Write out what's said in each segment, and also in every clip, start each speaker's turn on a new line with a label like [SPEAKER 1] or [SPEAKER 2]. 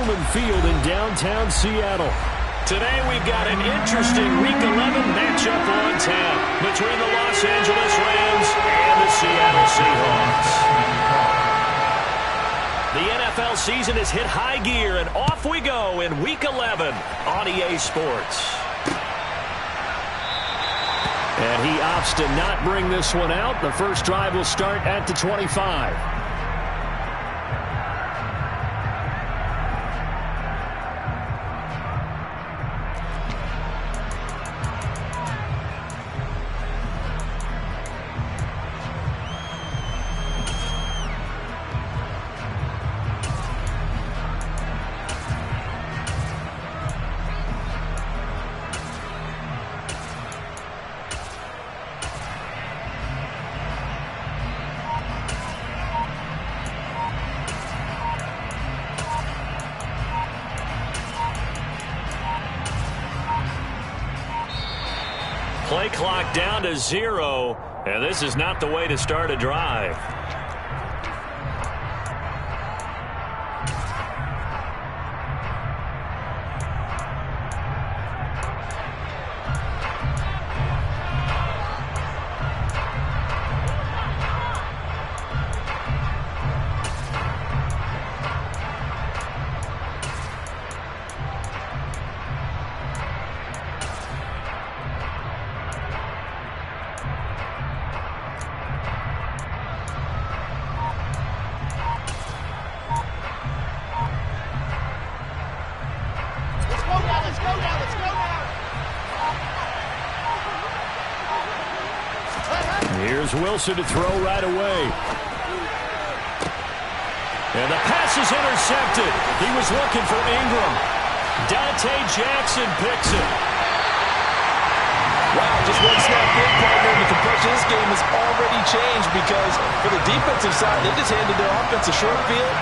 [SPEAKER 1] Lumen Field in downtown Seattle. Today we've got an interesting Week 11 matchup on tap between the Los Angeles Rams and the Seattle Seahawks. The NFL season has hit high gear, and off we go in Week 11 on EA Sports. And he opts to not bring this one out. The first drive will start at the 25. Play clock down to 0, and this is not the way to start a drive. Here's Wilson to throw right away. And the pass is intercepted. He was looking for Ingram. Dante Jackson picks it.
[SPEAKER 2] Wow, just one snap in, partner, and the complexion of this game has already changed because for the defensive side, they just handed their offense a short field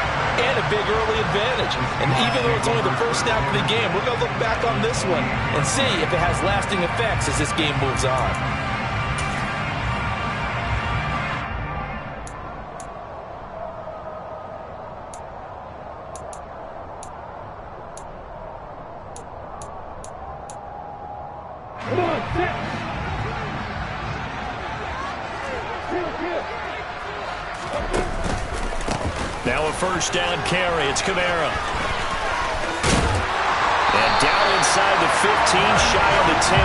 [SPEAKER 2] and a big early advantage. And even though it's only the first snap of the game, we're going to look back on this one and see if it has lasting effects as this game moves on.
[SPEAKER 1] Now a first down carry. It's Kamara. And down inside the 15, shy of the 10.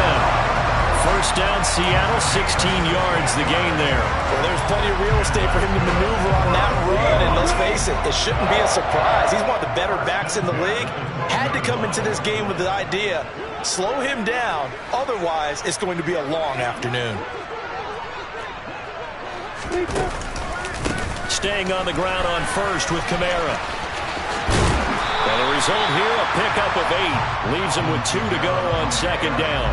[SPEAKER 1] First down, Seattle, 16 yards the gain there.
[SPEAKER 2] Well, there's plenty of real estate for him to maneuver on that run, and let's face it, it shouldn't be a surprise. He's one of the better backs in the league. Had to come into this game with the idea, slow him down, otherwise it's going to be a long afternoon.
[SPEAKER 1] Staying on the ground on first with Kamara. And the result here, a pickup of 8. Leaves him with 2 to go on second down.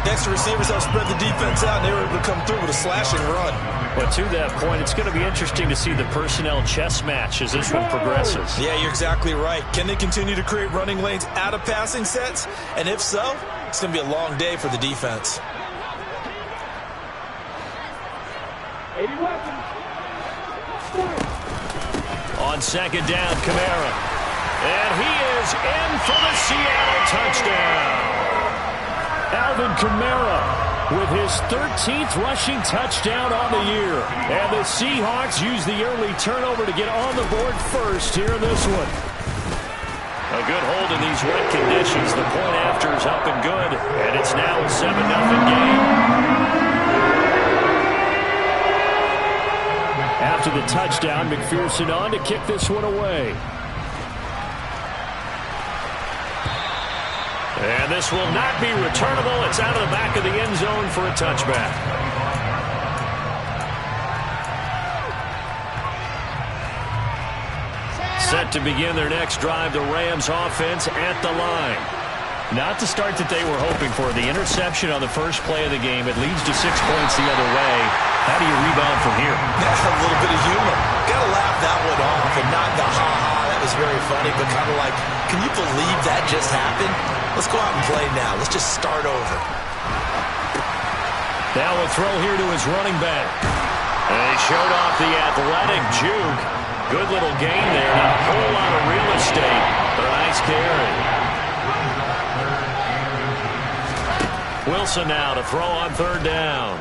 [SPEAKER 2] Next, the receivers have spread the defense out, and they were able to come through with a slashing run.
[SPEAKER 1] But to that point, it's going to be interesting to see the personnel chess match as this one progresses.
[SPEAKER 2] Yeah, you're exactly right. Can they continue to create running lanes out of passing sets? And if so, it's going to be a long day for the defense.
[SPEAKER 3] 80 weapons.
[SPEAKER 1] On second down, Kamara. And he is in for the Seattle touchdown. Alvin Kamara with his 13th rushing touchdown on the year. And the Seahawks use the early turnover to get on the board first here in this one. A good hold in these wet conditions. The point after is up and good. And it's now a 7-0 game. After the touchdown, McPherson on to kick this one away. And this will not be returnable. It's out of the back of the end zone for a touchback. Set to begin their next drive, the Rams offense at the line. Not the start that they were hoping for. The interception on the first play of the game. It leads to 6 points the other way. How do you rebound from here?
[SPEAKER 2] That's a little bit of humor. Got to laugh that one off, and not the ha-ha. That was very funny, but kind of like, can you believe that just happened? Let's go out and play now. Let's just start over.
[SPEAKER 1] Now a throw here to his running back. And he showed off the athletic juke. Good little gain there. Not a whole lot of real estate, but a Wilson now to throw on third down.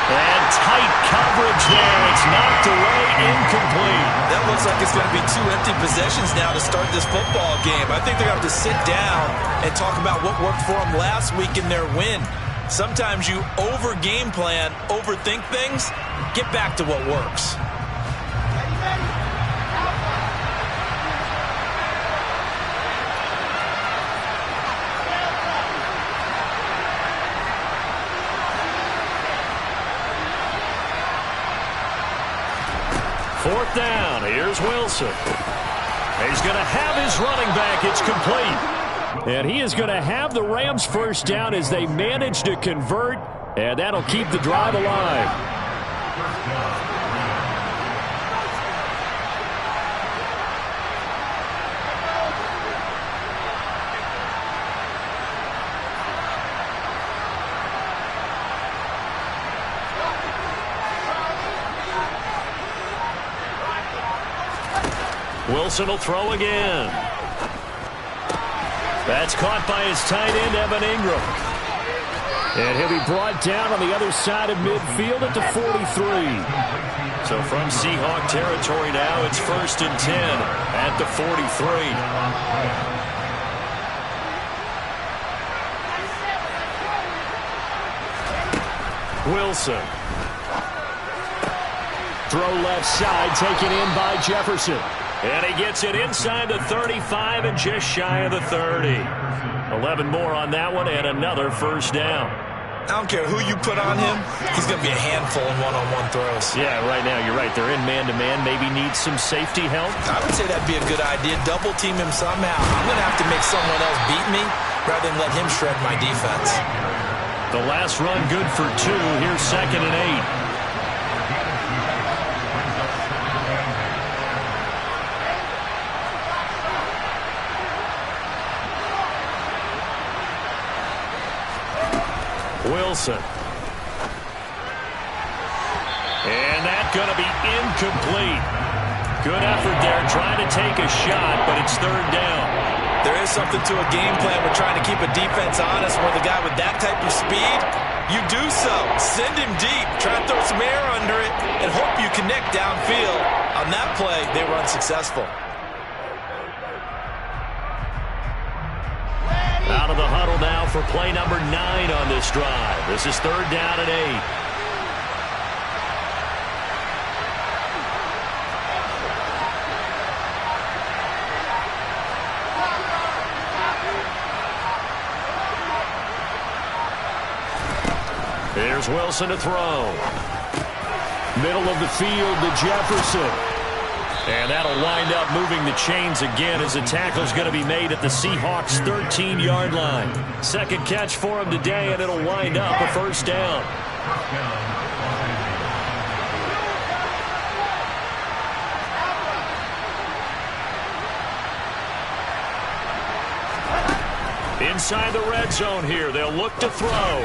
[SPEAKER 1] And tight coverage there. It's knocked away, incomplete.
[SPEAKER 2] That looks like it's going to be 2 empty possessions now to start this football game. I think they're going to have to sit down and talk about what worked for them last week in their win. Sometimes you over-game plan, overthink things. Get back to what works.
[SPEAKER 1] Fourth down. Here's Wilson. He's going to have his running back. It's complete. And he is going to have the Rams first down as they manage to convert. And that'll keep the drive alive. Wilson will throw again. That's caught by his tight end, Evan Ingram. And he'll be brought down on the other side of midfield at the 43. So from Seahawk territory now, it's 1st and 10 at the 43. Wilson. Throw left side, taken in by Jefferson. And he gets it inside the 35 and just shy of the 30. 11 more on that one and another first down.
[SPEAKER 2] I don't care who you put on him. He's going to be a handful in one-on-one throws.
[SPEAKER 1] Yeah, right now you're right. They're in man-to-man. Maybe need some safety help.
[SPEAKER 2] I would say that'd be a good idea. Double team him somehow. I'm going to have to make someone else beat me rather than let him shred my defense.
[SPEAKER 1] The last run good for 2. Here's 2nd and 8. Wilson. And that's going to be incomplete. Good effort there trying to take a shot, but it's 3rd down.
[SPEAKER 2] There is something to a game plan with trying to keep a defense honest. With a guy with that type of speed, you do so. Send him deep. Try to throw some air under it and hope you connect downfield. On that play, they were unsuccessful.
[SPEAKER 1] Out of the huddle now for play number 9 on this drive. This is 3rd down and 8. Here's Wilson to throw. Middle of the field to Jefferson. And that'll wind up moving the chains again as the tackle's going to be made at the Seahawks' 13-yard line. 2nd catch for him today, and it'll wind up a first down. Inside the red zone here, they'll look to throw.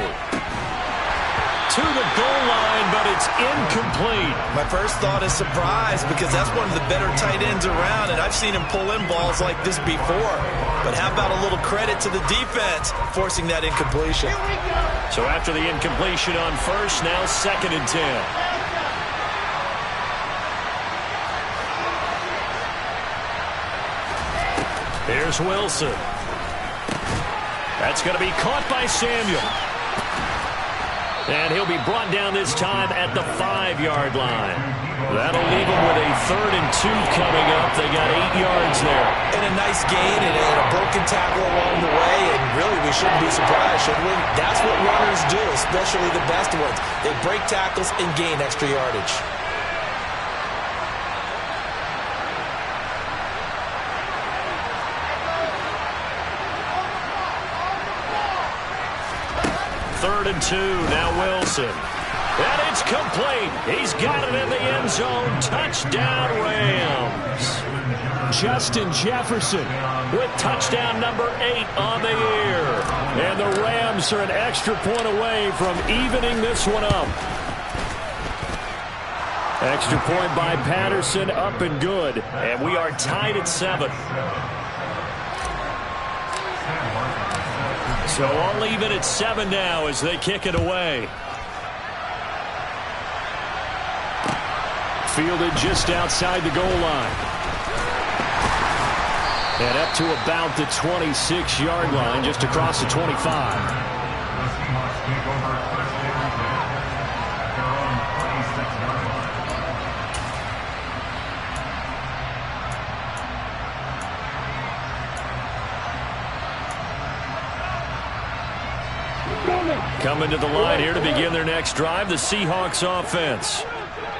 [SPEAKER 1] To the goal line, but it's incomplete.
[SPEAKER 2] My first thought is surprise because that's one of the better tight ends around, and I've seen him pull in balls like this before. But how about a little credit to the defense forcing that incompletion?
[SPEAKER 1] So after the incompletion on first, now 2nd and 10. Here's Wilson. That's going to be caught by Samuel. And he'll be brought down this time at the 5-yard line. That'll leave them with a 3rd and 2 coming up. They got 8 yards there.
[SPEAKER 2] And a nice gain and a broken tackle along the way. And really, we shouldn't be surprised, should we? That's what runners do, especially the best ones. They break tackles and gain extra yardage.
[SPEAKER 1] Third and 2, now Wilson. And it's complete. He's got it in the end zone. Touchdown, Rams. Justin Jefferson with touchdown number 8 on the year. And the Rams are an extra point away from evening this one up. Extra point by Patterson, up and good. And we are tied at 7. So all even at 7 now as they kick it away. Fielded just outside the goal line. And up to about the 26-yard line, just across the 25. Coming to the line here to begin their next drive, the Seahawks offense.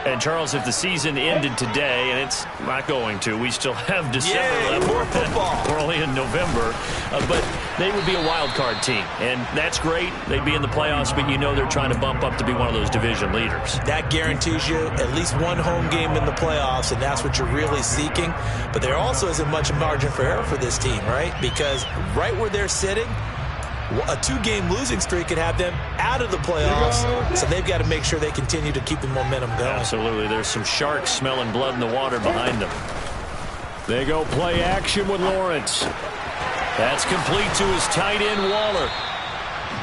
[SPEAKER 1] And, Charles, if the season ended today, and it's not going to, we still have December left.
[SPEAKER 2] More football.
[SPEAKER 1] We're only in November. But they would be a wild card team. And that's great. They'd be in the playoffs, but you know they're trying to bump up to be one of those division leaders.
[SPEAKER 2] That guarantees you at least one home game in the playoffs, and that's what you're really seeking. But there also isn't much margin for error for this team, right? Because right where they're sitting, a 2-game losing streak could have them out of the playoffs, so they've got to make sure they continue to keep the momentum going.
[SPEAKER 1] Absolutely. There's some sharks smelling blood in the water behind them. They go play action with Lawrence. That's complete to his tight end, Waller.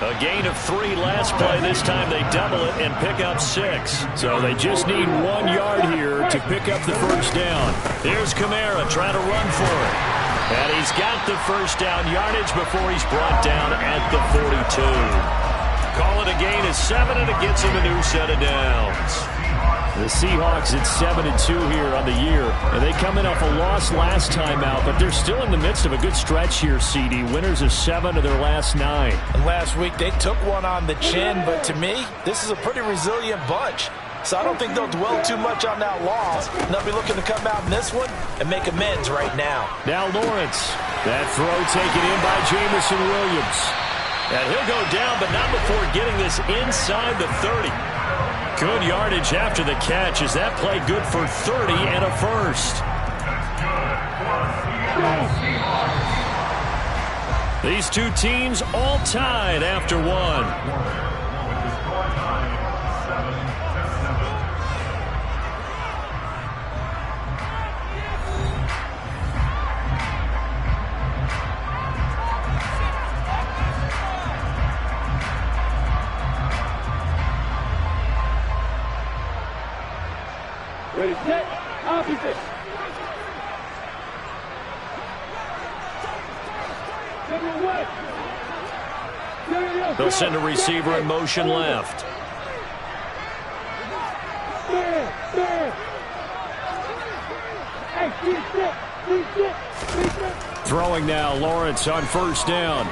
[SPEAKER 1] A gain of 3 last play. This time they double it and pick up 6. So they just need 1 yard here to pick up the first down. Here's Kamara trying to run for it. And he's got the first down yardage before he's brought down at the 42. Call it a gain of 7, and it gets him a new set of downs. The Seahawks at 7-2 here on the year. And they come in off a loss last time out, but they're still in the midst of a good stretch here, CD. Winners of 7 of their last 9.
[SPEAKER 2] And last week they took one on the chin, but to me, this is a pretty resilient bunch. So I don't think they'll dwell too much on that loss. And they'll be looking to come out in this one and make amends right now.
[SPEAKER 1] Now Lawrence. That throw taken in by Jamison Williams. And he'll go down, but not before getting this inside the 30. Good yardage after the catch. Is that play good for 30 and a first? These two teams all tied after 1.
[SPEAKER 3] Ready, set, opposite.
[SPEAKER 1] They'll send a receiver in motion left. Throwing now, Lawrence on first down.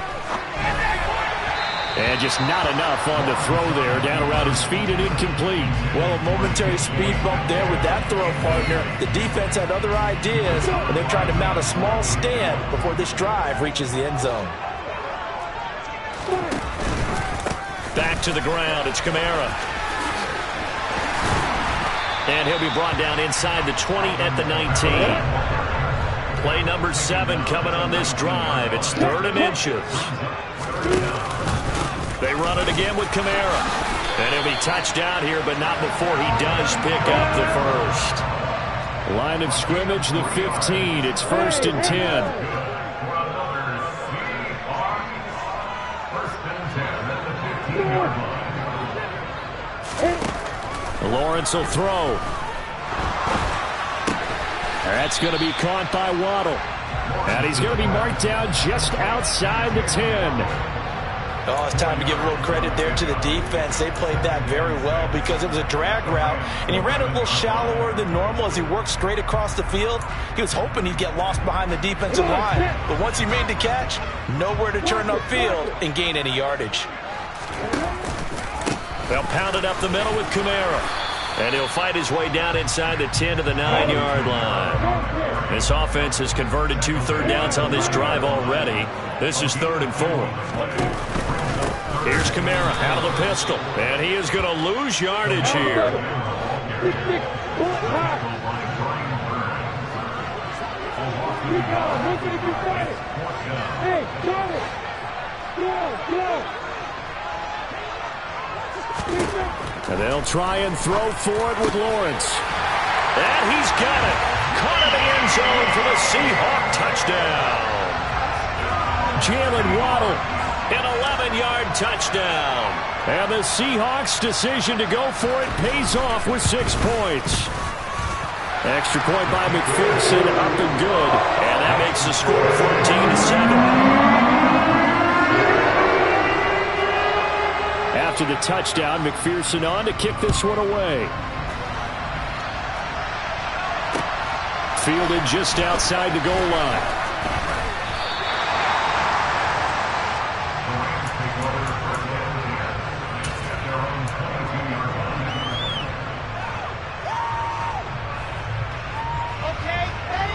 [SPEAKER 1] And just not enough on the throw there. Down around his feet and incomplete.
[SPEAKER 2] Well, a momentary speed bump there with that throw, partner. The defense had other ideas, and they're trying to mount a small stand before this drive reaches the end zone.
[SPEAKER 1] Back to the ground. It's Kamara. And he'll be brought down inside the 20 at the 19. Play number 7 coming on this drive. It's 3rd and inches. They run it again with Kamara. And he'll be touched down here, but not before he does pick up the first. Line of scrimmage, the 15. It's 1st and 10. Lawrence will throw. That's going to be caught by Waddle. And he's going to be marked down just outside the 10.
[SPEAKER 2] Oh, it's time to give a little credit there to the defense. They played that very well because it was a drag route, and he ran a little shallower than normal as he worked straight across the field. He was hoping he'd get lost behind the defensive line, but once he made the catch, nowhere to turn upfield and gain any yardage.
[SPEAKER 1] They'll pound it up the middle with Kamara, and he'll fight his way down inside the 10 to the 9-yard line. This offense has converted 2 third downs on this drive already. This is 3rd and 4. Here's Kamara out of the pistol, and he is going to lose yardage here. And they'll try and throw for it with Lawrence. And he's got it. Caught in the end zone for the Seahawk touchdown. Jalen Waddle An 11-yard touchdown. And the Seahawks' decision to go for it pays off with 6 points. Extra point by McPherson, up and good. And that makes the score 14-7. After the touchdown, McPherson on to kick this one away. Fielded just outside the goal line.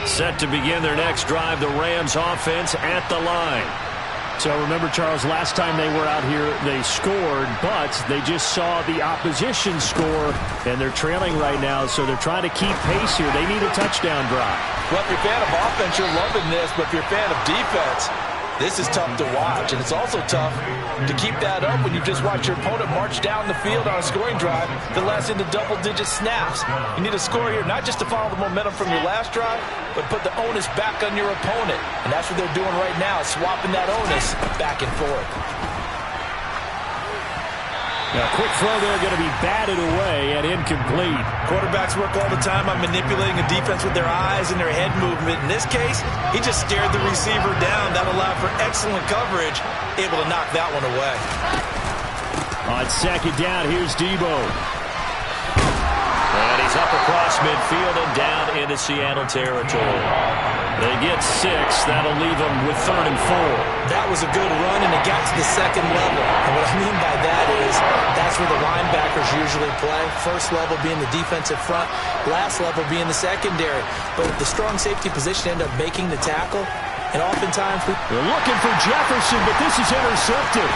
[SPEAKER 1] Set to begin their next drive, the Rams offense at the line. So remember, Charles, last time they were out here, they scored, but they just saw the opposition score, and they're trailing right now, so they're trying to keep pace here. They need a touchdown drive.
[SPEAKER 2] Well, if you're a fan of offense, you're loving this, but if you're a fan of defense, this is tough to watch, and it's also tough to keep that up when you just watch your opponent march down the field on a scoring drive that lasts into double-digit snaps. You need a score here, not just to follow the momentum from your last drive, but put the onus back on your opponent. And that's what they're doing right now, swapping that onus back and forth.
[SPEAKER 1] Now, quick throw there, going to be batted away and incomplete.
[SPEAKER 2] Quarterbacks work all the time on manipulating a defense with their eyes and their head movement. In this case, he just stared the receiver down. That allowed for excellent coverage, able to knock that one away.
[SPEAKER 1] On second down, here's Debo. And he's up across midfield and down into Seattle territory. They get 6. That'll leave them with 3rd and 4.
[SPEAKER 2] That was a good run, and it got to the second level. And what I mean by that is that's where the linebackers usually play. First level being the defensive front, last level being the secondary. But the strong safety position ended up making the tackle, and oftentimes
[SPEAKER 1] they're looking for Jefferson, but this is intercepted.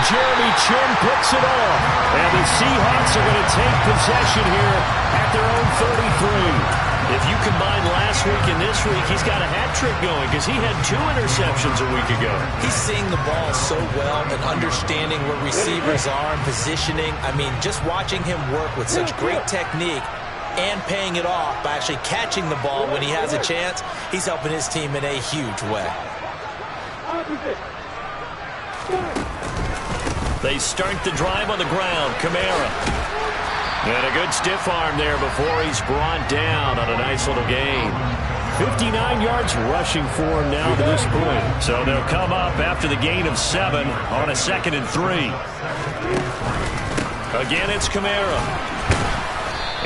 [SPEAKER 1] Jeremy Chin picks it off, and the Seahawks are going to take possession here at their own 33. If you combine last week and this week, he's got a hat trick going because he had 2 interceptions a week ago.
[SPEAKER 2] He's seeing the ball so well and understanding where receivers are and positioning. I mean, just watching him work with such great technique and paying it off by actually catching the ball when he has a chance, he's helping his team in a huge way.
[SPEAKER 1] They start the drive on the ground. Kamara. And a good stiff arm there before he's brought down on a nice little gain. 59 yards rushing for him now to this point. So they'll come up after the gain of 7 on a 2nd and 3. Again, it's Kamara.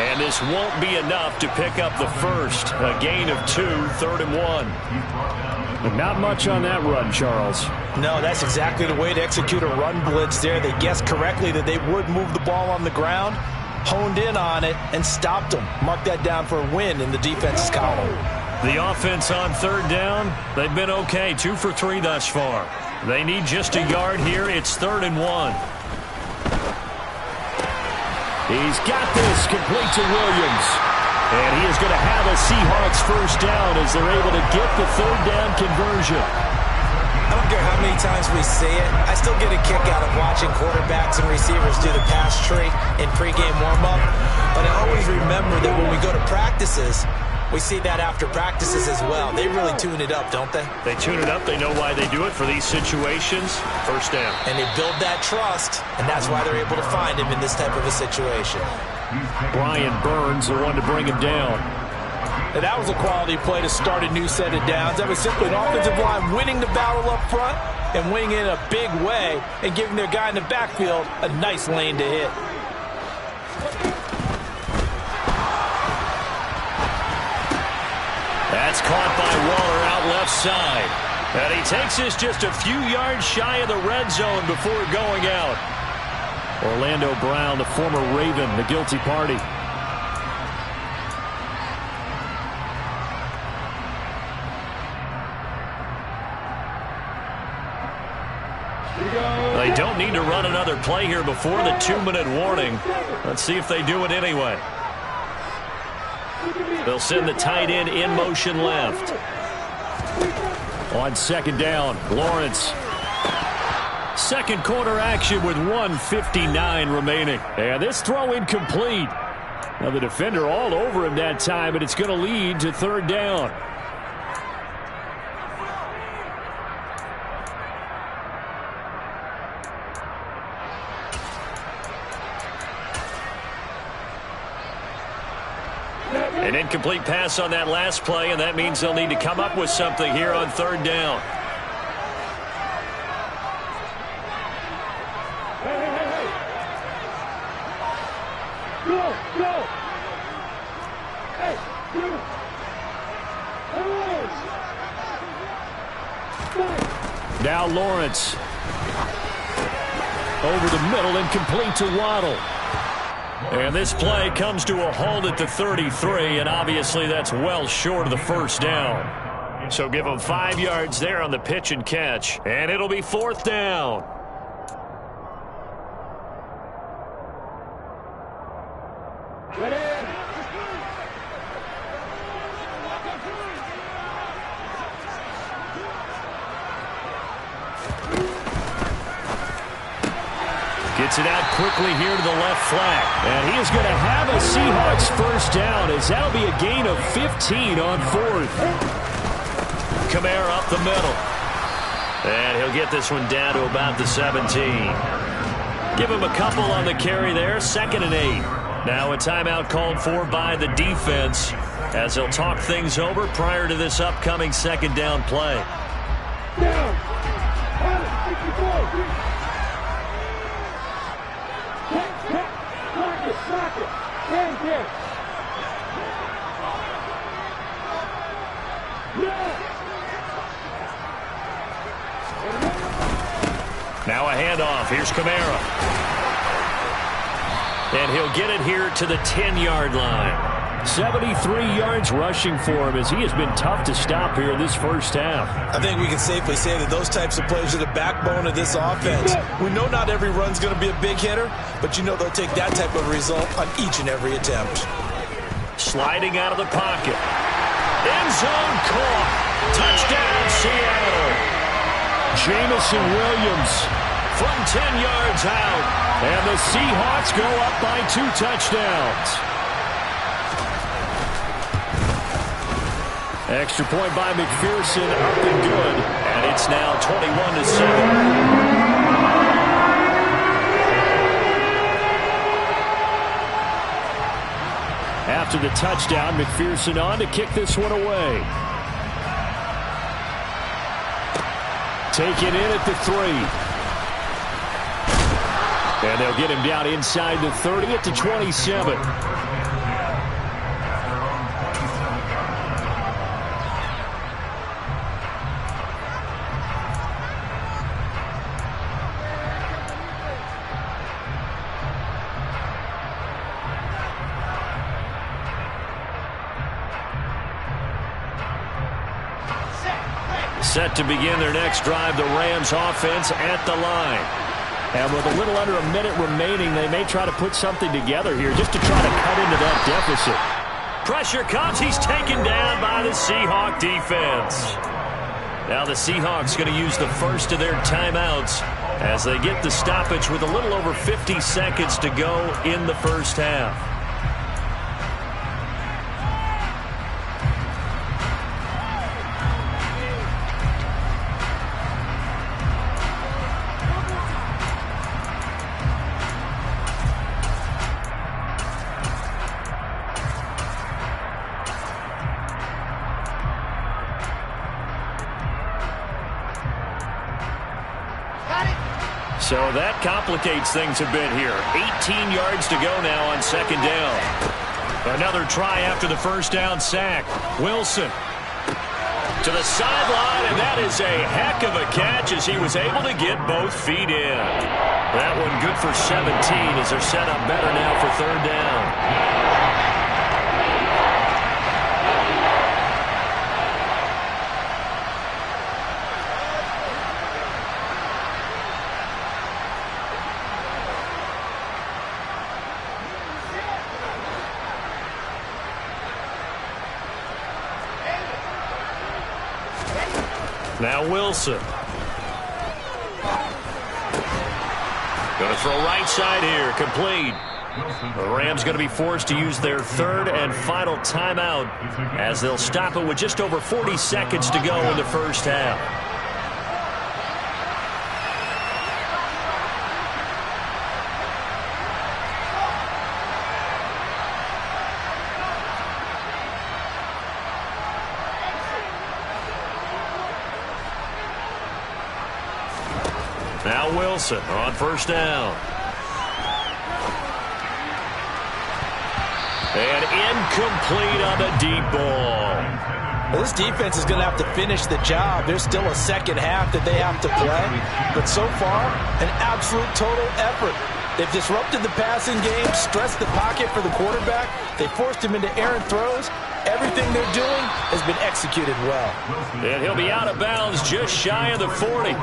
[SPEAKER 1] And this won't be enough to pick up the first. A gain of 2, 3rd and 1. But not much on that run, Charles.
[SPEAKER 2] No, that's exactly the way to execute a run blitz there. They guessed correctly that they would move the ball on the ground, honed in on it, and stopped them. Mark that down for a win in the defense's column.
[SPEAKER 1] The offense on 3rd down, they've been okay. 2 for 3 thus far. They need just a yard here. It's 3rd and 1. He's got this complete to Williams. And he is going to have a Seahawks first down as they're able to get the 3rd down conversion.
[SPEAKER 2] I don't care how many times we see it. I still get a kick out of watching quarterbacks and receivers do the pass tree in pregame warm-up. But I always remember that when we go to practices, we see that after practices as well. They really tune it up, don't they?
[SPEAKER 1] They tune it up. They know why they do it for these situations. First down.
[SPEAKER 2] And they build that trust, and that's why they're able to find him in this type of a situation.
[SPEAKER 1] Brian Burns, the one to bring him down.
[SPEAKER 2] And that was a quality play to start a new set of downs. That was simply an offensive line winning the battle up front and winning it in a big way and giving their guy in the backfield a nice lane to hit.
[SPEAKER 1] That's caught by Waller out left side. And he takes this just a few yards shy of the red zone before going out. Orlando Brown, the former Raven, the guilty party. They don't need to run another play here before the 2-minute warning. Let's see if they do it anyway. They'll send the tight end in motion left. On 2nd down, Lawrence. Second quarter action with 1:59 remaining. And this throw incomplete. Now the defender all over him that time, and it's going to lead to 3rd down. An incomplete pass on that last play, and that means they'll need to come up with something here on third down. Now Lawrence. Over the middle and complete to Waddle. And this play comes to a halt at the 33, and obviously that's well short of the first down. So give them 5 yards there on the pitch and catch, and it'll be fourth down. Gets it out quickly here to the left flat. And he is going to have a Seahawks first down, as that'll be a gain of 15 on fourth. Kamara up the middle. And he'll get this one down to about the 17. Give him a couple on the carry there, 2nd and 8. Now a timeout called for by the defense, as they'll talk things over prior to this upcoming second down play.
[SPEAKER 3] Down. 54. Sock it. 10.
[SPEAKER 1] Now a handoff. Here's Kamara. And he'll get it here to the 10-yard line. 73 yards rushing for him, as he has been tough to stop here in this first half.
[SPEAKER 2] I think we can safely say that those types of plays are the backbone of this offense. We know not every run's going to be a big hitter, but you know they'll take that type of result on each and every attempt.
[SPEAKER 1] Sliding out of the pocket. End zone caught. Touchdown, Seattle. Jamison Williams from 10 yards out. And the Seahawks go up by 2 touchdowns. Extra point by McPherson, up and good. And it's now 21-7. After the touchdown, McPherson on to kick this one away. Taken in at the 3. And they'll get him down inside the 30 at the 27. Set to begin their next drive, the Rams offense at the line. And with a little under a minute remaining, they may try to put something together here just to try to cut into that deficit. Pressure comes. He's taken down by the Seahawk defense. Now the Seahawks going to use the first of their timeouts as they get the stoppage with a little over 50 seconds to go in the first half. So that complicates things a bit here. 18 yards to go now on second down. Another try after the first down sack. Wilson to the sideline, and that is a heck of a catch as he was able to get both feet in. That one good for 17 as they're set up better now for third down. Now Wilson. Going to throw right side here. Complete. The Rams going to be forced to use their third and final timeout as they'll stop it with just over 40 seconds to go in the first half. Now Wilson on first down. And incomplete on the deep ball.
[SPEAKER 2] Well, this defense is going to have to finish the job. There's still a second half that they have to play. But so far, an absolute total effort. They've disrupted the passing game, stressed the pocket for the quarterback. They forced him into errant throws. Everything they're doing has been executed well.
[SPEAKER 1] And he'll be out of bounds just shy of the 40.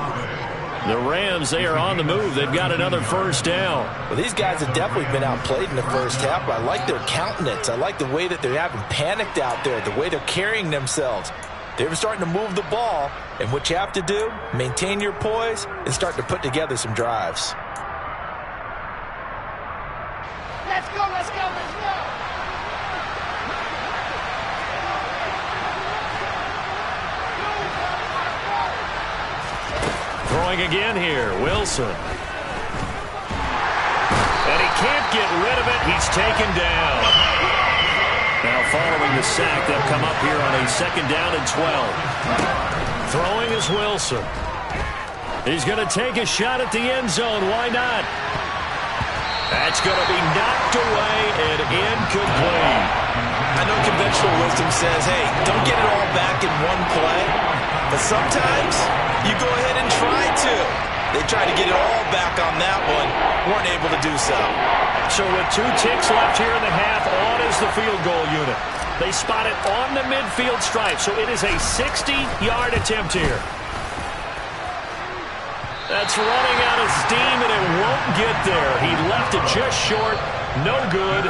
[SPEAKER 1] The Rams, they are on the move. They've got another first down.
[SPEAKER 2] Well, these guys have definitely been outplayed in the first half. I like their countenance. I like the way that they're having panicked out there, the way they're carrying themselves. They're starting to move the ball, and what you have to do, maintain your poise and start to put together some drives.
[SPEAKER 3] Let's go, let's go, let's go!
[SPEAKER 1] Throwing again here, Wilson. And he can't get rid of it. He's taken down. Now following the sack, they'll come up here on a second down and 12. Throwing is Wilson. He's going to take a shot at the end zone. Why not? That's going to be knocked away and incomplete.
[SPEAKER 2] I know conventional wisdom says, hey, don't get it all back in one play. But sometimes you go ahead and try to. They tried to get it all back on that one. Weren't able to do so.
[SPEAKER 1] So with 2 ticks left here in the half, on is the field goal unit. They spot it on the midfield stripe, so it is a 60-yard attempt here. That's running out of steam, and it won't get there. He left it just short. No good.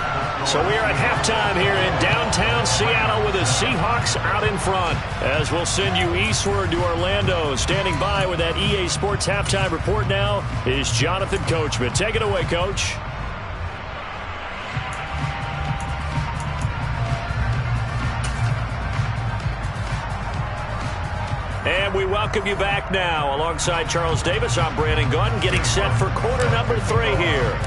[SPEAKER 1] So we are at halftime here in downtown Seattle with the Seahawks out in front. As we'll send you eastward to Orlando. Standing by with that EA Sports halftime report now is Jonathan Coachman. Take it away, Coach. And we welcome you back now. Alongside Charles Davis, I'm Brandon Gunn, getting set for quarter number 3 here.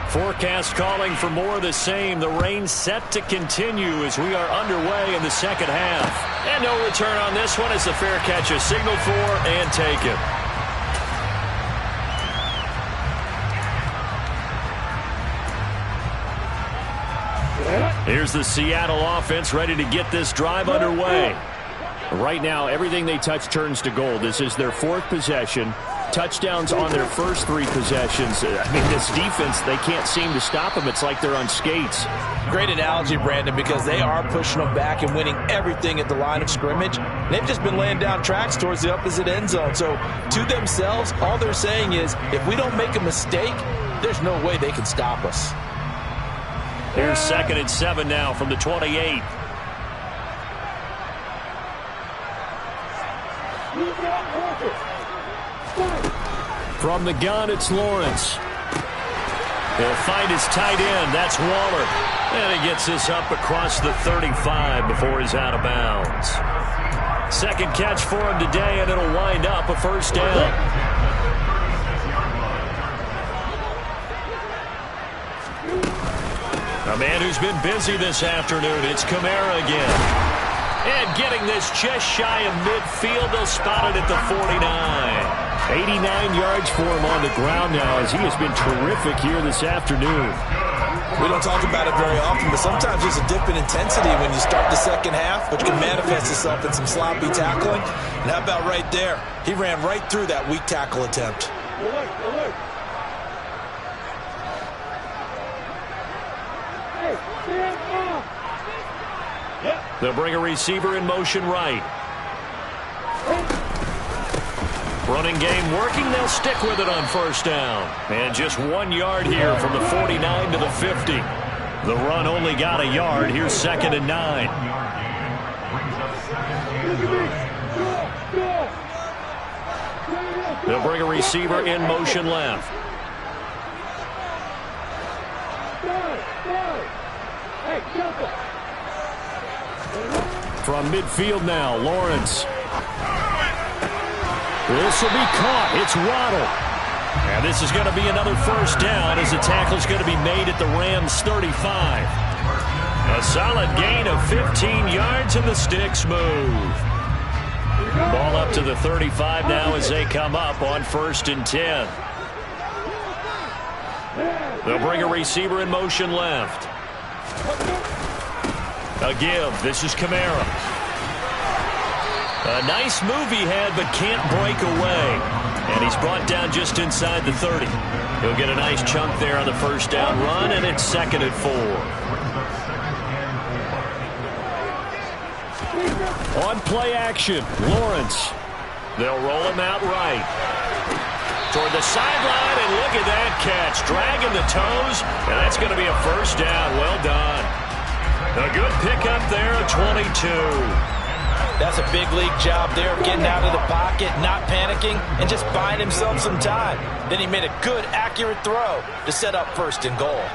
[SPEAKER 1] Forecast calling for more of the same. The rain set to continue as we are underway in the second half. And no return on this one as the fair catch is signaled for and taken. Here's the Seattle offense ready to get this drive underway. Right now, everything they touch turns to gold. This is their 4th possession. Touchdowns on their first 3 possessions. I mean, this defense, they can't seem to stop them. It's like they're on skates.
[SPEAKER 2] Great analogy, Brandon, because they are pushing them back and winning everything at the line of scrimmage. They've just been laying down tracks towards the opposite end zone. So to themselves, all they're saying is, if we don't make a mistake, there's no way they can stop us.
[SPEAKER 1] Here's 2nd and 7 now from the 28. From the gun, it's Lawrence. He'll find his tight end. That's Waller. And he gets this up across the 35 before he's out of bounds. Second catch for him today, and it'll wind up a first down. A man who's been busy this afternoon, it's Kamara again. And getting this just shy of midfield, they'll spot it at the 49. 89 yards for him on the ground now as he has been terrific here this afternoon.
[SPEAKER 2] We don't talk about it very often, but sometimes there's a dip in intensity when you start the second half, which can manifest itself in some sloppy tackling. And how about right there? He ran right through that weak tackle attempt.
[SPEAKER 1] They'll bring a receiver in motion right. Running game working. They'll stick with it on first down. And just 1 yard here from the 49 to the 50. The run only got a yard. Here's 2nd and 9. They'll bring a receiver in motion left. From midfield now, Lawrence. This will be caught. It's Waddle. And this is going to be another first down as the tackle's going to be made at the Rams' 35. A solid gain of 15 yards and the sticks move. Ball up to the 35 now as they come up on 1st and 10. They'll bring a receiver in motion left. A give. This is Kamara. A nice move he had, but can't break away. And he's brought down just inside the 30. He'll get a nice chunk there on the first down run, and it's 2nd and 4. On play action, Lawrence. They'll roll him out right. Toward the sideline, and look at that catch. Dragging the toes, and that's going to be a first down. Well done. A good pickup there, 22.
[SPEAKER 2] That's a big league job there of getting out of the pocket, not panicking, and just buying himself some time. Then he made a good, accurate throw to set up 1st and goal.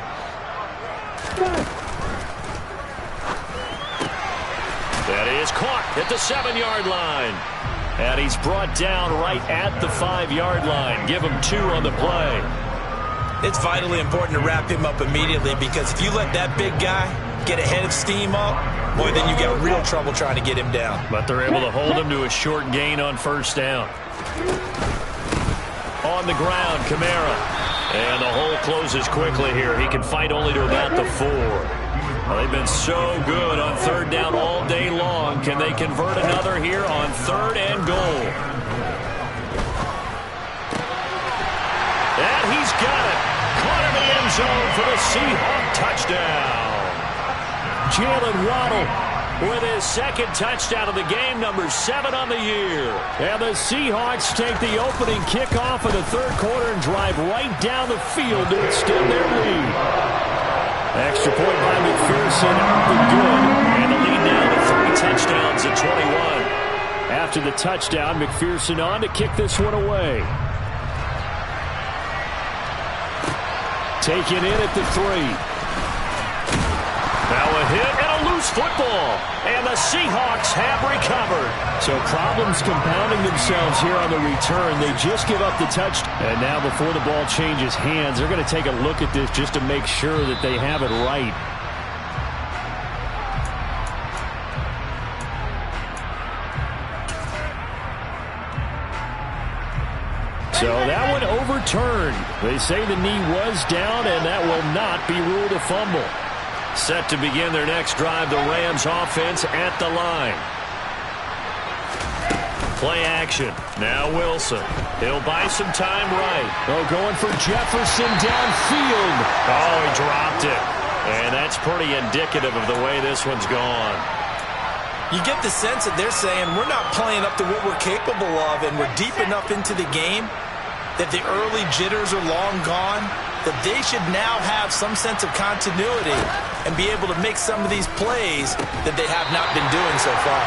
[SPEAKER 1] That is caught at the 7-yard line. And he's brought down right at the 5-yard line. Give him 2 on the play.
[SPEAKER 2] It's vitally important to wrap him up immediately, because if you let that big guy get a head of steam up, boy, then you get real trouble trying to get him down.
[SPEAKER 1] But they're able to hold him to a short gain on 1st down. On the ground, Kamara. And the hole closes quickly here. He can fight only to about the 4. Well, they've been so good on 3rd down all day long. Can they convert another here on 3rd and goal? And he's got it. Caught in the end zone for the Seahawk touchdown. Jalen Waddle with his 2nd touchdown of the game, number 7 on the year. And the Seahawks take the opening kickoff of the 3rd quarter and drive right down the field to extend their lead. Extra point by McPherson out the good. And the lead now to 3 touchdowns at 21. After the touchdown, McPherson on to kick this one away. Taken in at the 3. Now a hit and a loose football. And the Seahawks have recovered. So problems compounding themselves here on the return. They just give up the touch. And now before the ball changes hands, they're going to take a look at this just to make sure that they have it right. So that one overturned. They say the knee was down, and that will not be ruled a fumble. Set to begin their next drive, the Rams offense at the line. Play action. Now Wilson. He'll buy some time right. Oh, going for Jefferson downfield. Oh, he dropped it. And that's pretty indicative of the way this one's gone.
[SPEAKER 2] You get the sense that they're saying we're not playing up to what we're capable of, and we're deep enough into the game that the early jitters are long gone, that they should now have some sense of continuity and be able to make some of these plays that they have not been doing so far.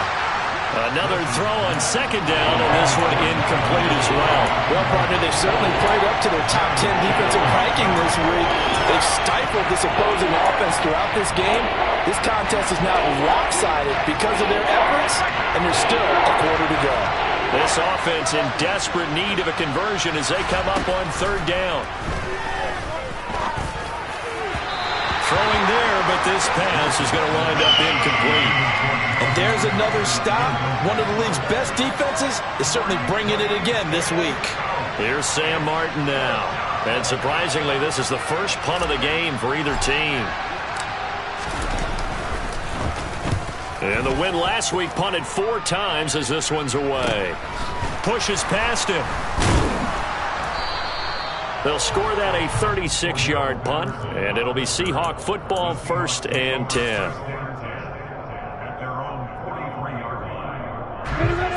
[SPEAKER 1] Another throw on 2nd down, and this one incomplete as well.
[SPEAKER 2] Well, partner, they've certainly played up to their top 10 defensive ranking this week. They've stifled this opposing offense throughout this game. This contest is now lopsided because of their efforts, and there's still a quarter to go.
[SPEAKER 1] This offense in desperate need of a conversion as they come up on 3rd down. Throwing there, but this pass is going to wind up incomplete.
[SPEAKER 2] And there's another stop. One of the league's best defenses is certainly bringing it again this week.
[SPEAKER 1] Here's Sam Martin now. And surprisingly, this is the first punt of the game for either team. And the win last week punted 4 times as this one's away. Pushes past him. They'll score that a 36-yard punt, and it'll be Seahawk football, 1st and 10.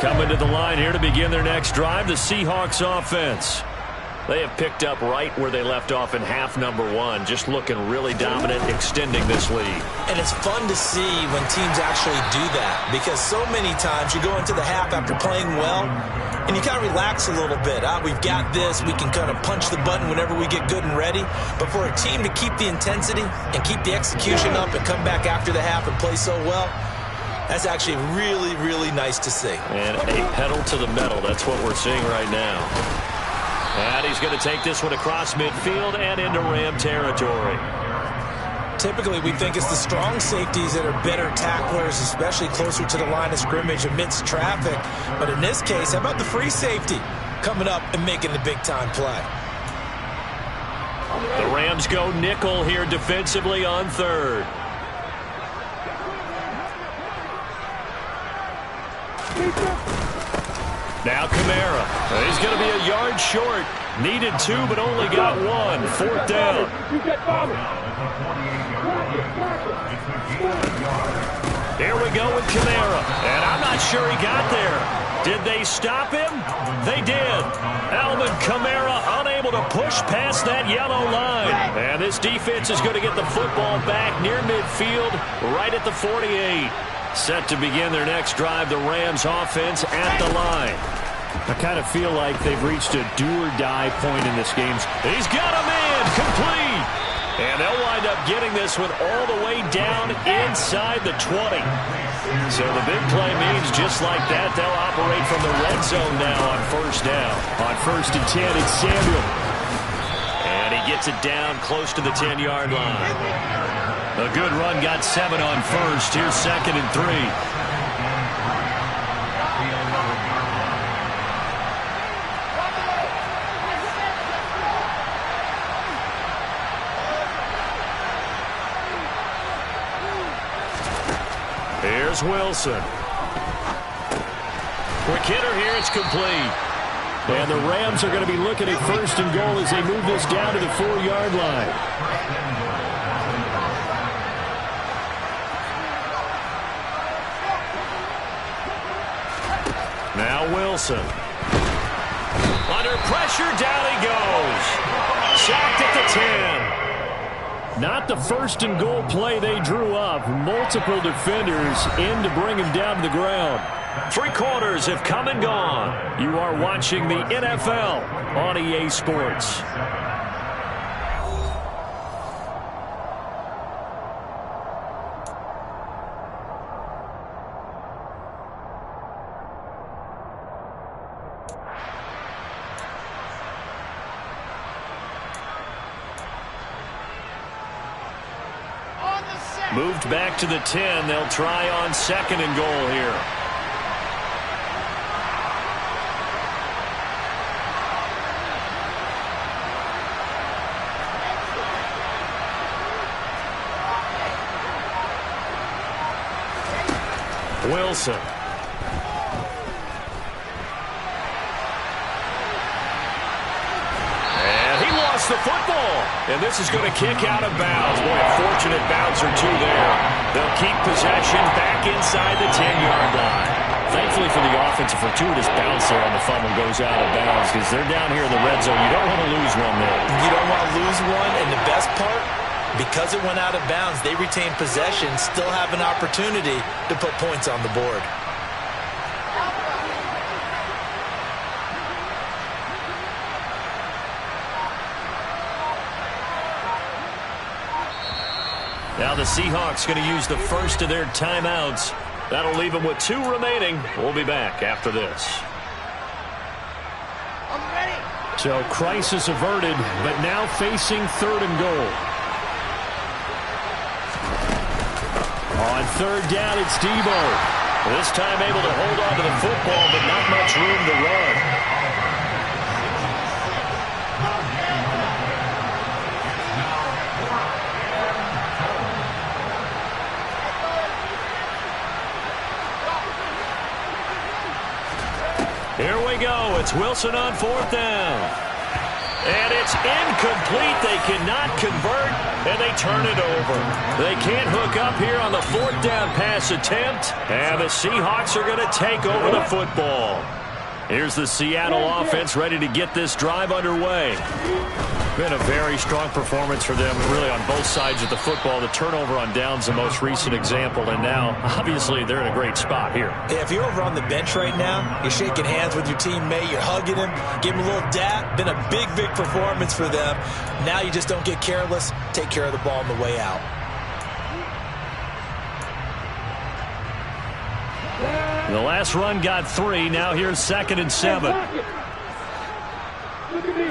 [SPEAKER 1] Coming to the line here to begin their next drive, the Seahawks offense. They have picked up right where they left off in half number 1, just looking really dominant, extending this lead.
[SPEAKER 2] And it's fun to see when teams actually do that, because so many times you go into the half after playing well, and you kind of relax a little bit. We've got this. We can kind of punch the button whenever we get good and ready. But for a team to keep the intensity and keep the execution up and come back after the half and play so well, that's actually really, really nice to see.
[SPEAKER 1] And a pedal to the metal. That's what we're seeing right now. And he's going to take this one across midfield and into Ram territory.
[SPEAKER 4] Typically, we think it's the strong safeties that are better tacklers, especially closer to the line of scrimmage amidst traffic. But in this case, how about the free safety coming up and making the big-time play?
[SPEAKER 1] The Rams go nickel here defensively on third. Now Kamara. He's going to be a yard short. Needed 2, but only got 1. Fourth down. Here we go with Kamara. And I'm not sure he got there. Did they stop him? They did. Alvin Kamara unable to push past that yellow line. And this defense is going to get the football back near midfield, right at the 48. Set to begin their next drive, the Rams offense at the line. I kind of feel like they've reached a do-or-die point in this game. He's got a man, complete. And they'll wind up getting this one all the way down inside the 20. So the big play means just like that, they'll operate from the red zone now on first down. On 1st and 10, it's Samuel. And he gets it down close to the 10-yard line. A good run, got 7 on first. Here's 2nd and 3. Here's Wilson. Quick hitter here, it's complete. And the Rams are going to be looking at 1st and goal as they move this down to the 4-yard line. Now Wilson. Under pressure, down he goes. Sacked at the 10. Not the 1st and goal play they drew up. Multiple defenders in to bring him down to the ground. 3 quarters have come and gone. You are watching the NFL on EA Sports. Moved back to the 10. They'll try on 2nd and goal here. Wilson. The football, and this is going to kick out of bounds. Boy, a fortunate bounce or 2 there. They'll keep possession back inside the 10-yard line. Thankfully for the offense, a fortuitous bounce there on the fumble goes out of bounds because they're down here in the red zone. You don't want to lose one there.
[SPEAKER 4] You don't want to lose one, and the best part, because it went out of bounds, they retain possession, still have an opportunity to put points on the board.
[SPEAKER 1] Now the Seahawks going to use the first of their timeouts. That'll leave them with 2 remaining. We'll be back after this.
[SPEAKER 3] I'm ready.
[SPEAKER 1] So crisis averted, but now facing 3rd and goal. On 3rd down, it's Debo. This time able to hold on to the football, but not much room to run. Here we go. It's Wilson on 4th down. And it's incomplete. They cannot convert, and they turn it over. They can't hook up here on the 4th down pass attempt, and the Seahawks are going to take over the football. Here's the Seattle offense ready to get this drive underway. Been a very strong performance for them, really, on both sides of the football. The turnover on downs, the most recent example, and now, obviously, they're in a great spot here.
[SPEAKER 4] Yeah, if you're over on the bench right now, you're shaking hands with your teammate, you're hugging him, give him a little dap. Been a big, big performance for them. Now you just don't get careless. Take care of the ball on the way out.
[SPEAKER 1] The last run got 3. Now here's 2nd and 7.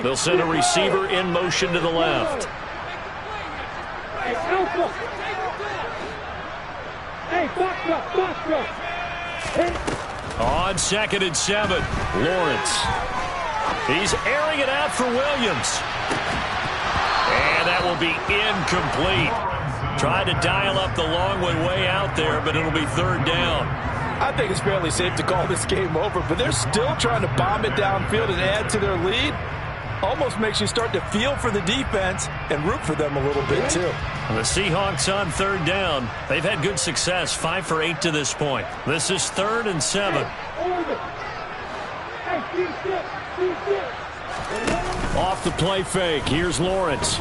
[SPEAKER 1] They'll send a receiver in motion to the left. On 2nd and 7, Lawrence. He's airing it out for Williams. And that will be incomplete. Tried to dial up the long way out there, but it'll be 3rd down.
[SPEAKER 2] I think it's fairly safe to call this game over, but they're still trying to bomb it downfield and add to their lead. Almost makes you start to feel for the defense and root for them a little bit, too.
[SPEAKER 1] The Seahawks on 3rd down. They've had good success, 5 for 8 to this point. This is 3rd and 7. Off the play fake. Here's Lawrence.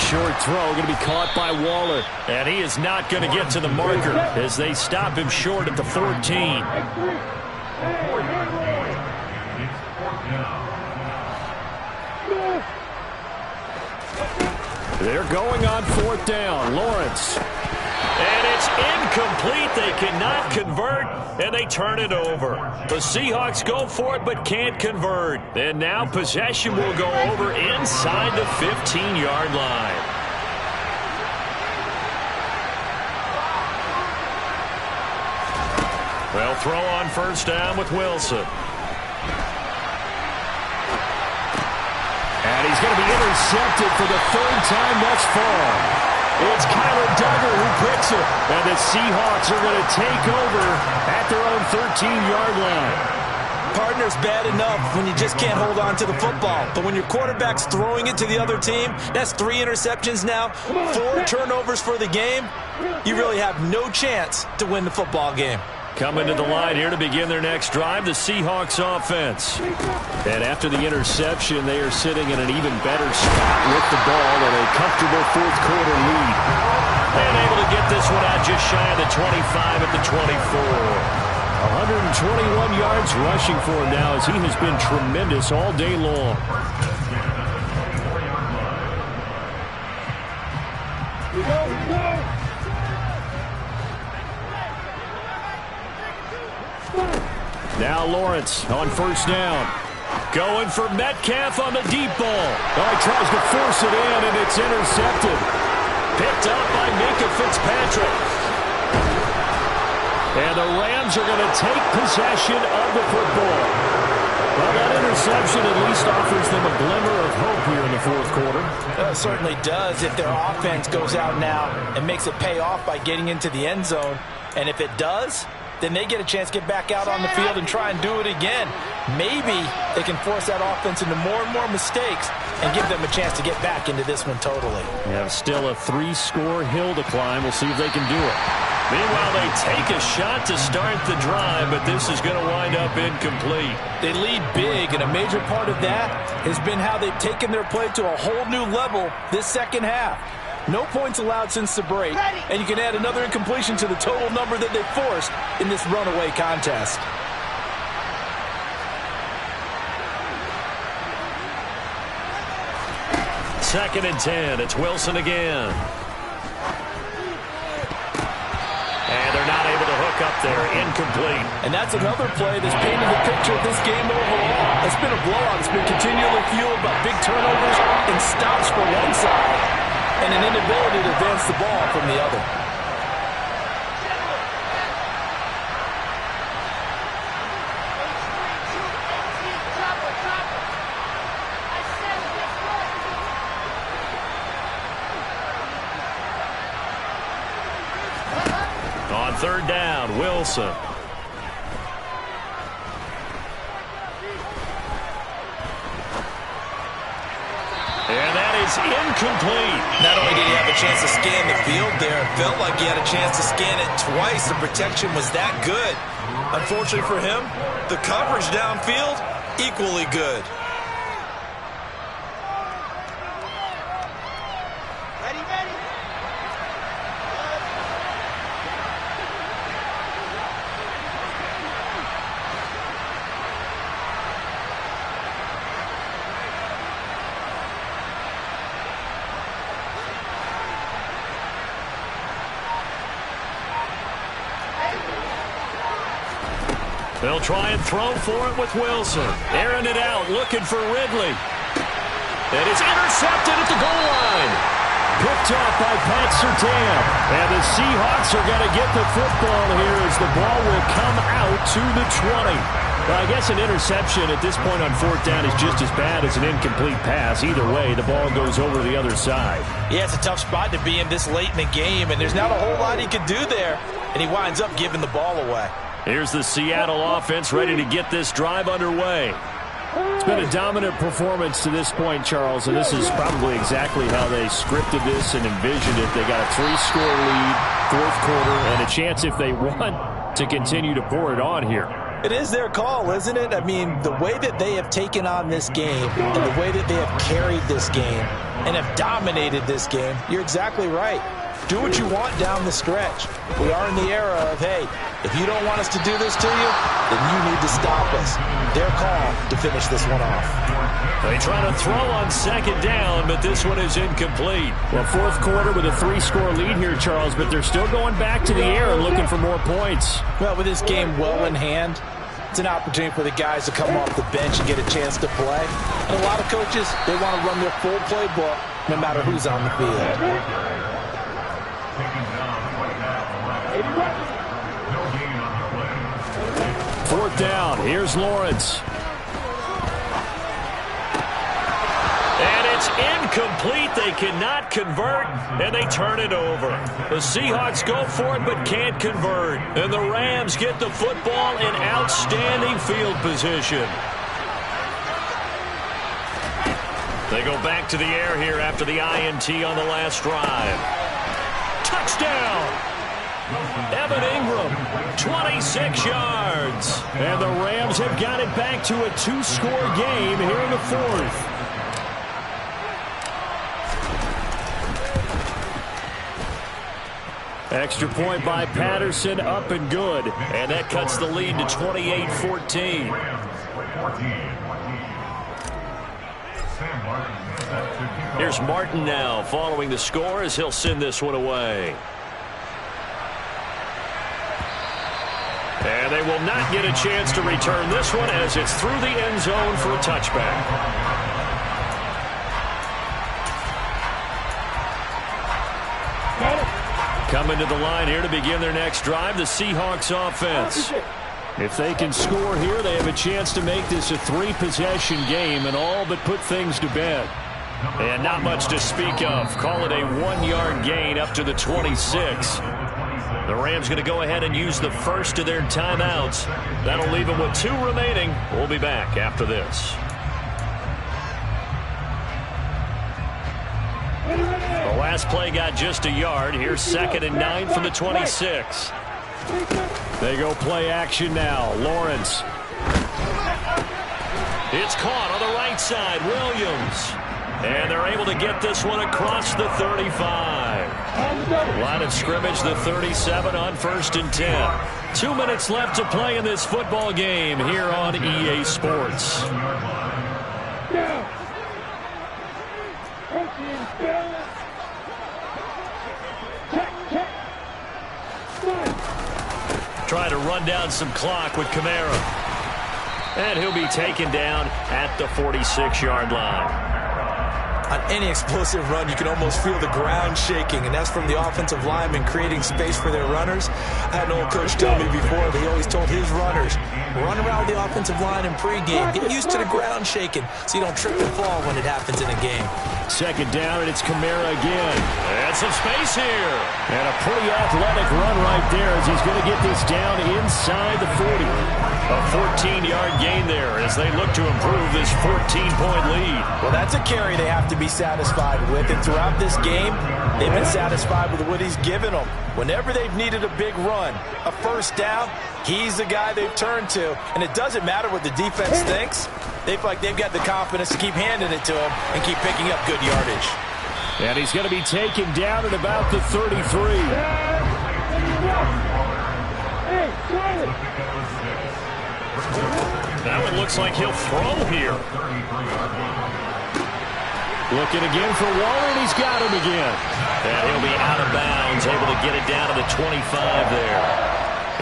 [SPEAKER 1] Short throw going to be caught by Waller. And he is not going to get to the marker as they stop him short at the 14. They're going on 4th down. Lawrence. And it's incomplete. They cannot convert, and they turn it over. The Seahawks go for it but can't convert. And now possession will go over inside the 15-yard line. They'll throw on 1st down with Wilson. And he's going to be intercepted for the 3rd time thus far. It's Kyler Duggar who picks it. And the Seahawks are going to take over at their own 13-yard line.
[SPEAKER 2] Partner's bad enough when you just can't hold on to the football. But when your quarterback's throwing it to the other team, that's 3 interceptions now, 4 turnovers for the game. You really have no chance to win the football game.
[SPEAKER 1] Coming to the line here to begin their next drive, the Seahawks offense. And after the interception, they are sitting in an even better spot with the ball and a comfortable 4th quarter lead. And able to get this one out just shy of the 25 at the 24. 121 yards rushing for him now as he has been tremendous all day long. Now Lawrence on 1st down. Going for Metcalf on the deep ball. Oh, he tries to force it in, and it's intercepted. Picked up by Minkah Fitzpatrick. And the Rams are going to take possession of the football. Well, that interception at least offers them a glimmer of hope here in the 4th quarter.
[SPEAKER 2] It certainly does if their offense goes out now and makes it pay off by getting into the end zone. And if it does, then they get a chance to get back out on the field and try and do it again. Maybe they can force that offense into more and more mistakes and give them a chance to get back into this one totally.
[SPEAKER 1] Yeah, still a 3-score hill to climb. We'll see if they can do it. Meanwhile, they take a shot to start the drive, but this is going to wind up incomplete.
[SPEAKER 2] They lead big, and a major part of that has been how they've taken their play to a whole new level this 2nd half. No points allowed since the break, and you can add another incompletion to the total number that they forced in this runaway contest.
[SPEAKER 1] Second and 10. It's Wilson again. And they're not able to hook up there. Incomplete.
[SPEAKER 2] And that's another play that's painted the picture of this game overall. It's been a blowout. It's been continually fueled by big turnovers and stops for one side, and an inability to advance the ball from the other.
[SPEAKER 1] On 3rd down, Wilson. And that is incomplete.
[SPEAKER 2] Not only did he have a chance to scan the field there, it felt like he had a chance to scan it twice. The protection was that good. Unfortunately for him, the coverage downfield, equally good.
[SPEAKER 1] They'll try and throw for it with Wilson. Airing it out, looking for Ridley. And it's intercepted at the goal line. Picked off by Pat Surtain. And the Seahawks are going to get the football here as the ball will come out to the 20. Well, I guess an interception at this point on 4th down is just as bad as an incomplete pass. Either way, the ball goes over the other side.
[SPEAKER 2] Yeah, it's a tough spot to be in this late in the game, and there's not a whole lot he could do there. And he winds up giving the ball away.
[SPEAKER 1] Here's the Seattle offense ready to get this drive underway. It's been a dominant performance to this point, Charles, and this is probably exactly how they scripted this and envisioned it. They got a 3-score lead, 4th quarter, and a chance if they want to continue to pour it on here.
[SPEAKER 4] It is their call, isn't it? I mean, the way that they have taken on this game and the way that they have carried this game and have dominated this game, you're exactly right. Do what you want down the stretch. We are in the era of, hey, if you don't want us to do this to you, then you need to stop us. Their call to finish this one off.
[SPEAKER 1] They try to throw on 2nd down, but this one is incomplete. Well, 4th quarter with a 3-score lead here, Charles, but they're still going back to the air and looking for more points.
[SPEAKER 4] Well, with this game well in hand, it's an opportunity for the guys to come off the bench and get a chance to play. And a lot of coaches, they want to run their full playbook no matter who's on the field.
[SPEAKER 1] 4th down. Here's Lawrence. And it's incomplete. They cannot convert, and they turn it over. The Seahawks go for it but can't convert. And the Rams get the football in outstanding field position. They go back to the air here after the INT on the last drive. Touchdown! Evan Ingram, 26 yards. And the Rams have got it back to a 2-score game here in the 4th. Extra point by Patterson, up and good. And that cuts the lead to 28-14. Here's Martin now following the score as he'll send this one away. And they will not get a chance to return this one as it's through the end zone for a touchback. Coming to the line here to begin their next drive, the Seahawks offense. If they can score here, they have a chance to make this a 3-possession game and all but put things to bed. And not much to speak of. Call it a 1-yard gain up to the 26. The Rams going to go ahead and use the first of their timeouts. That'll leave them with 2 remaining. We'll be back after this. The last play got just a yard. Here's 2nd and 9 from the 26. They go play action now. Lawrence. It's caught on the right side. Williams. And they're able to get this one across the 35. Line of scrimmage, the 37 on 1st and 10. 2 minutes left to play in this football game here on EA Sports. Trying to run down some clock with Kamara. And he'll be taken down at the 46-yard line.
[SPEAKER 4] On any explosive run, you can almost feel the ground shaking, and that's from the offensive linemen creating space for their runners. I had an old coach tell me before, he always told his runners, run around with the offensive line in pregame. Get used to the ground shaking so you don't trip and fall when it happens in a game. 2nd down, and it's Kamara again.
[SPEAKER 1] And some space here. And a pretty athletic run right there as he's going to get this down inside the 40. A 14-yard gain there as they look to improve this 14-point lead.
[SPEAKER 4] Well, that's a carry they have to be satisfied with. And throughout this game, they've been satisfied with what he's given them. Whenever they've needed a big run, a 1st down, he's the guy they've turned to. And it doesn't matter what the defense thinks. They feel like they've got the confidence to keep handing it to him and keep picking up good yardage.
[SPEAKER 1] And he's going to be taken down at about the 33. That one looks like he'll throw here. Looking again for Waller, and he's got him again. And he'll be out of bounds, able to get it down to the 25 there.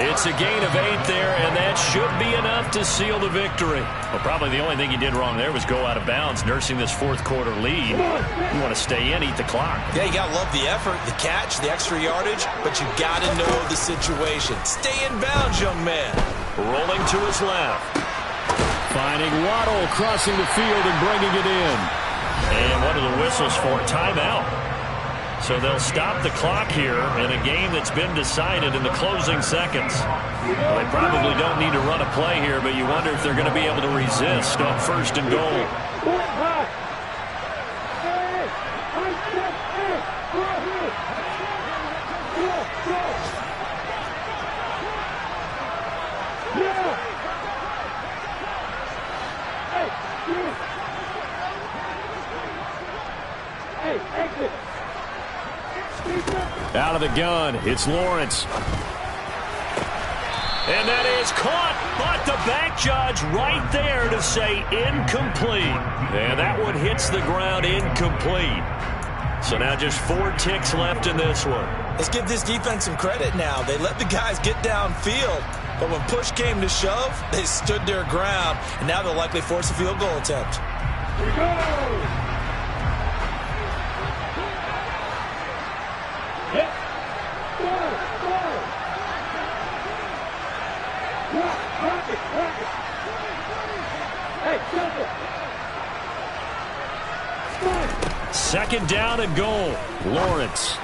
[SPEAKER 1] It's a gain of 8 there, and that should be enough to seal the victory. Well, probably the only thing he did wrong there was go out of bounds, nursing this fourth quarter lead. You want to stay in, eat the clock.
[SPEAKER 4] Yeah, you got to love the effort, the catch, the extra yardage, but you got to know the situation. Stay in bounds, young man.
[SPEAKER 1] Rolling to his left. Finding Waddle crossing the field and bringing it in. And what are the whistles for? Timeout. So they'll stop the clock here in a game that's been decided in the closing seconds. Well, they probably don't need to run a play here, but you wonder if they're going to be able to resist on 1st and goal. Out of the gun, it's Lawrence. And that is caught, but the back judge right there to say incomplete. And that one hits the ground incomplete. So now just 4 ticks left in this one.
[SPEAKER 4] Let's give this defense some credit now. They let the guys get downfield, but when push came to shove, they stood their ground, and now they'll likely force a field goal attempt. Here we go!
[SPEAKER 1] Second down and goal. Lawrence.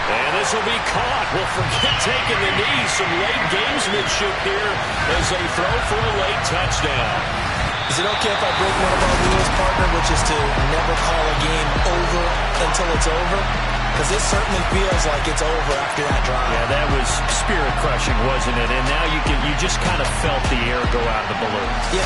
[SPEAKER 1] And this will be caught. We'll forget taking the knee. Some late gamesmanship here as they throw for a late touchdown.
[SPEAKER 4] Is it okay if I break one of our rules, partner, which is to never call a game over until it's over? Because this certainly feels like it's over after that drive.
[SPEAKER 1] Yeah, that was spirit-crushing, wasn't it? And now you just kind of felt the air go out of the balloon.
[SPEAKER 4] Yeah.